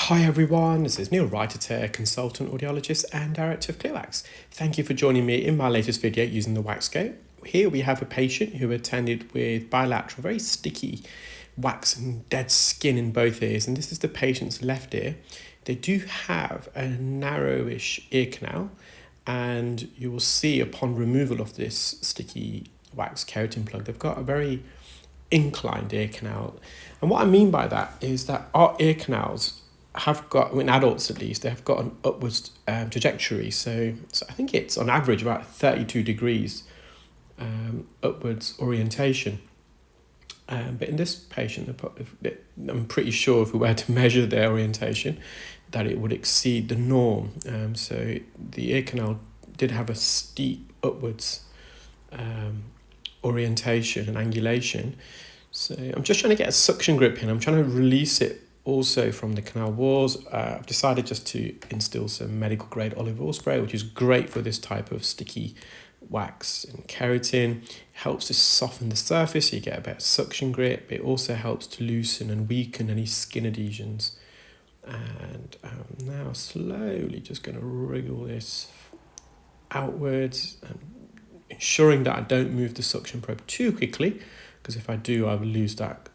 Hi everyone, this is Neel Raithatha, consultant audiologist and director of Clearwax. Thank you for joining me in my latest video using the wax scope. Here we have a patient who attended with bilateral, very sticky wax and dead skin in both ears, and this is the patient's left ear. They do have a narrowish ear canal, and you will see upon removal of this sticky wax keratin plug, they've got a very inclined ear canal. And what I mean by that is that our ear canals have got, in adults at least, they have got an upwards trajectory. So I think it's on average about 32 degrees upwards orientation. But in this patient, I'm pretty sure if we were to measure their orientation, that it would exceed the norm. So the ear canal did have a steep upwards orientation and angulation. So I'm just trying to get a suction grip in. I'm trying to release it also from the canal walls. I've decided just to instill some medical grade olive oil spray, which is great for this type of sticky wax and keratin. It helps to soften the surface so you get a better suction grip. It also helps to loosen and weaken any skin adhesions. And I'm now slowly just going to wriggle this outwards and ensuring that I don't move the suction probe too quickly, because if I do, I will lose that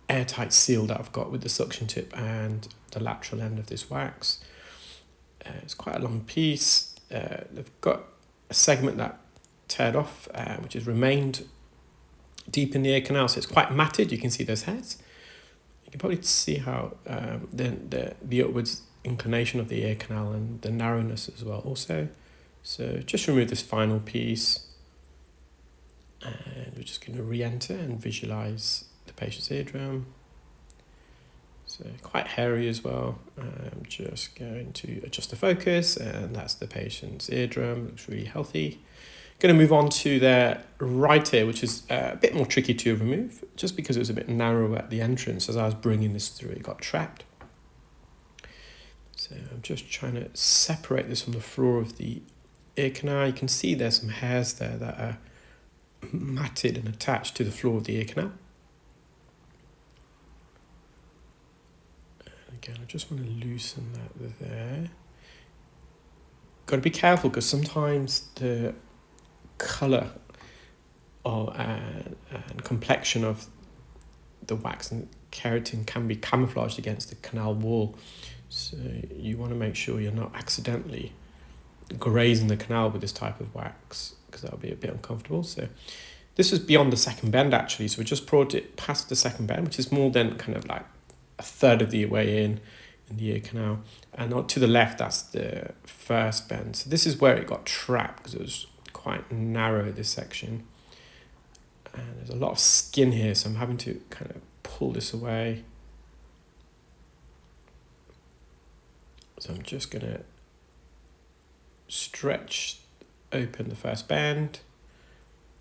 airtight seal that I've got with the suction tip and the lateral end of this wax. It's quite a long piece. They've got a segment that teared off, which has remained deep in the ear canal, so it's quite matted. You can see those hairs. You can probably see how the upwards inclination of the ear canal and the narrowness as well also. So just remove this final piece, and we're just going to re-enter and visualize the patient's eardrum. So quite hairy as well. I'm just going to adjust the focus, and that's the patient's eardrum. Looks really healthy. Going to move on to their right ear, which is a bit more tricky to remove, just because it was a bit narrow at the entrance. As I was bringing this through, it got trapped. So I'm just trying to separate this from the floor of the ear canal. You can see there's some hairs there that are matted and attached to the floor of the ear canal. And again, I just want to loosen that there. Got to be careful, because sometimes the colour and complexion of the wax and keratin can be camouflaged against the canal wall. So you want to make sure you're not accidentally grazing the canal with this type of wax, because that'll be a bit uncomfortable. So this is beyond the second bend actually, so we just brought it past the second bend, which is more than kind of like a third of the way in the ear canal, and to the left that's the first bend. So this is where it got trapped, because it was quite narrow, this section, and there's a lot of skin here, so I'm having to kind of pull this away. So I'm just going to stretch open the first bend.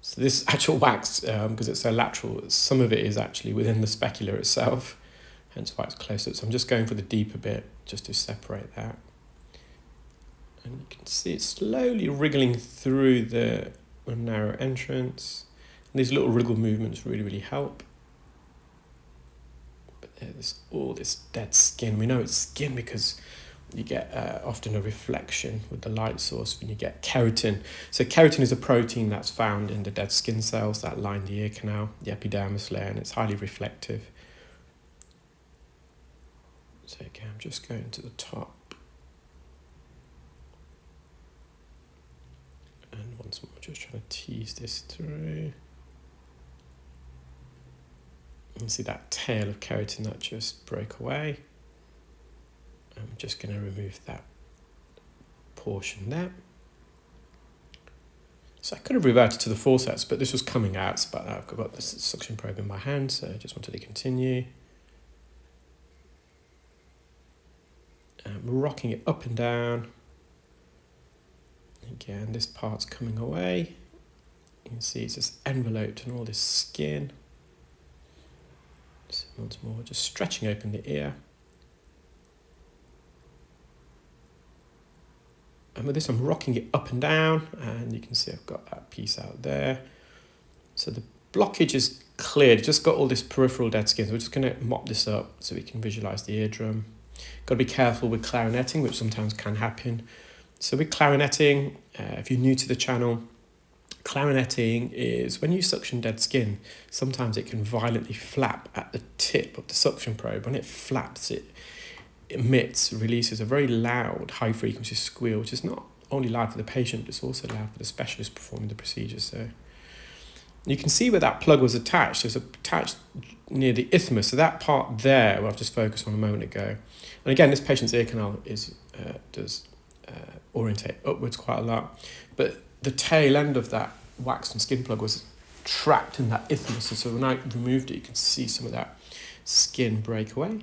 So this actual wax, because it's so lateral, some of it is actually within the specular itself, hence why it's closer. So I'm just going for the deeper bit just to separate that. And you can see it's slowly wriggling through the narrow entrance. And these little wriggle movements really, really help. But there's all this dead skin. We know it's skin because you get often a reflection with the light source when you get keratin. So keratin is a protein that's found in the dead skin cells that line the ear canal, the epidermis layer, and it's highly reflective. So again, I'm just going to the top. And once more, just trying to tease this through. You can see that tail of keratin that just broke away. I'm just going to remove that portion there. So I could have reverted to the forceps, but this was coming out, but I've got the suction probe in my hand, so I just wanted to continue. I'm rocking it up and down. Again, this part's coming away. You can see it's just enveloped in all this skin. So once more, just stretching open the ear. And with this, I'm rocking it up and down, and you can see I've got that piece out there. So the blockage is cleared, just got all this peripheral dead skin. So we're just going to mop this up so we can visualize the eardrum. Got to be careful with clarinetting, which sometimes can happen. So with clarinetting, if you're new to the channel, clarinetting is when you suction dead skin, sometimes it can violently flap at the tip of the suction probe. When it flaps, it releases a very loud, high-frequency squeal, which is not only loud for the patient, it's also loud for the specialist performing the procedure. So you can see where that plug was attached. It's attached near the isthmus, so that part there, where I've just focused on a moment ago. And again, this patient's ear canal does orientate upwards quite a lot, but the tail end of that wax and skin plug was trapped in that isthmus, and so when I removed it, you can see some of that skin break away.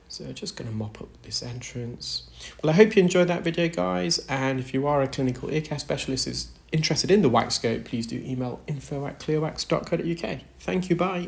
So just going to mop up this entrance. Well, I hope you enjoyed that video, guys, and if you are a clinical ear care specialist who's interested in the wax scope, please do email info@clearwax.co.uk. Thank you, bye.